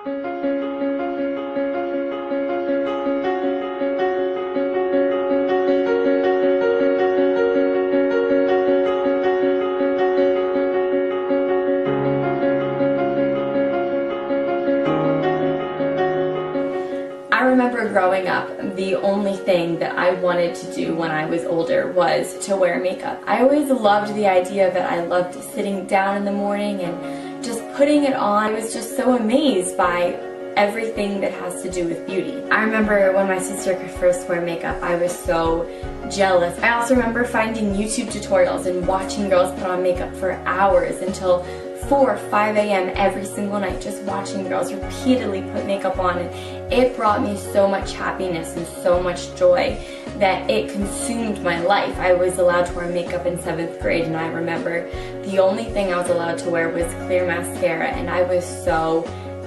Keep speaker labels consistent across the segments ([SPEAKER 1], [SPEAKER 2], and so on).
[SPEAKER 1] I remember growing up, the only thing that I wanted to do when I was older was to wear makeup. I always loved the idea that I loved sitting down in the morning and just putting it on. I was just so amazed by everything that has to do with beauty. I remember when my sister could first wear makeup, I was so jealous. I also remember finding YouTube tutorials and watching girls put on makeup for hours until 4 or 5 a.m. every single night, just watching girls repeatedly put makeup on, and it brought me so much happiness and so much joy that it consumed my life. I was allowed to wear makeup in 7th grade, and I remember the only thing I was allowed to wear was clear mascara, and I was so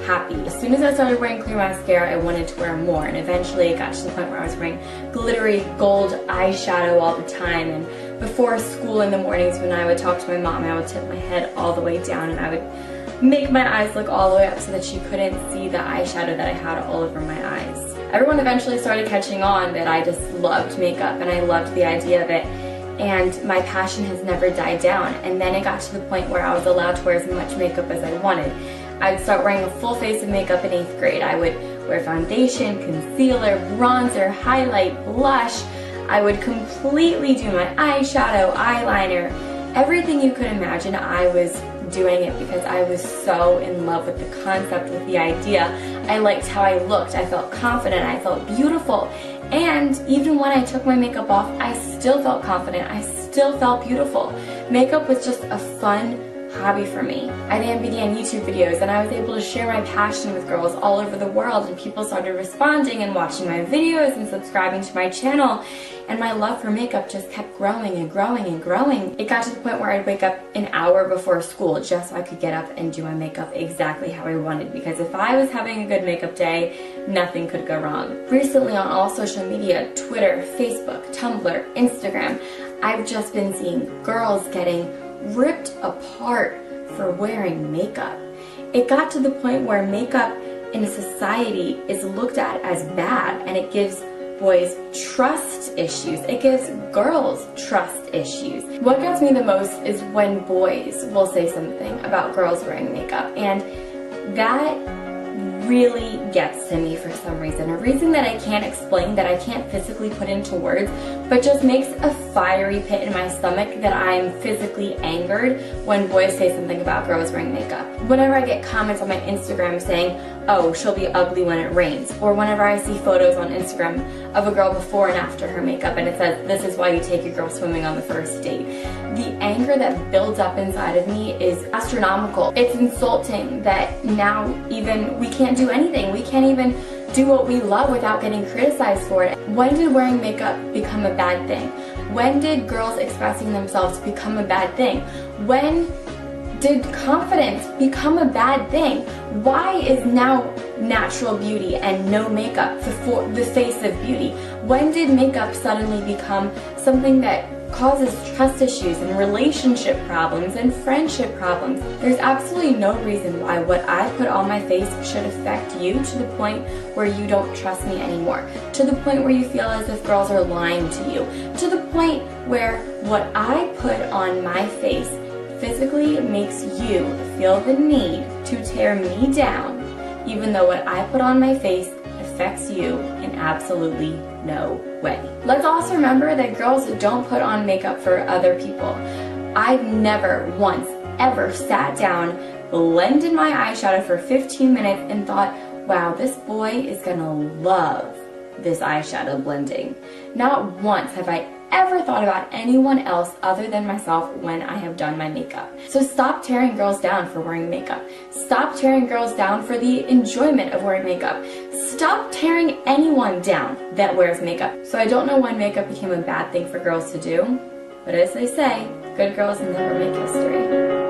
[SPEAKER 1] happy. As soon as I started wearing clear mascara, I wanted to wear more, and eventually it got to the point where I was wearing glittery gold eyeshadow all the time. And before school in the mornings, when I would talk to my mom, I would tip my head all the way down and I would make my eyes look all the way up so that she couldn't see the eyeshadow that I had all over my eyes. Everyone eventually started catching on that I just loved makeup and I loved the idea of it, and my passion has never died down. And then it got to the point where I was allowed to wear as much makeup as I wanted. I would start wearing a full face of makeup in 8th grade. I would wear foundation, concealer, bronzer, highlight, blush. I would completely do my eyeshadow, eyeliner, everything you could imagine. I was doing it because I was so in love with the concept, with the idea. I liked how I looked. I felt confident. I felt beautiful. And even when I took my makeup off, I still felt confident. I still felt beautiful. Makeup was just a fun hobby for me. I then began YouTube videos, and I was able to share my passion with girls all over the world, and people started responding and watching my videos and subscribing to my channel, and my love for makeup just kept growing and growing and growing. It got to the point where I'd wake up an hour before school just so I could get up and do my makeup exactly how I wanted, because if I was having a good makeup day, nothing could go wrong. Recently on all social media, Twitter, Facebook, Tumblr, Instagram, I've just been seeing girls getting ripped apart for wearing makeup. It got to the point where makeup in a society is looked at as bad, and it gives boys trust issues. It gives girls trust issues. What gets me the most is when boys will say something about girls wearing makeup, and that really gets to me for some reason. A reason that I can't explain, that I can't physically put into words, but just makes a fiery pit in my stomach that I'm physically angered when boys say something about girls wearing makeup. Whenever I get comments on my Instagram saying, oh, she'll be ugly when it rains, or whenever I see photos on Instagram of a girl before and after her makeup and it says, this is why you take your girl swimming on the first date, the anger that builds up inside of me is astronomical. It's insulting that now even we can't do anything. We can't even do what we love without getting criticized for it. When did wearing makeup become a bad thing? When did girls expressing themselves become a bad thing? When did confidence become a bad thing? Why is now natural beauty and no makeup the face of beauty? When did makeup suddenly become something that causes trust issues and relationship problems and friendship problems? There's absolutely no reason why what I put on my face should affect you to the point where you don't trust me anymore, to the point where you feel as if girls are lying to you, to the point where what I put on my face physically makes you feel the need to tear me down, even though what I put on my face affects you in absolutely no way. Let's also remember that girls don't put on makeup for other people. I've never once ever sat down, blended my eyeshadow for 15 minutes and thought, wow, this boy is gonna love this eyeshadow blending. Not once have I ever thought about anyone else other than myself when I have done my makeup. So stop tearing girls down for wearing makeup. Stop tearing girls down for the enjoyment of wearing makeup. Stop tearing anyone down that wears makeup. So I don't know when makeup became a bad thing for girls to do, but as they say, good girls never make history.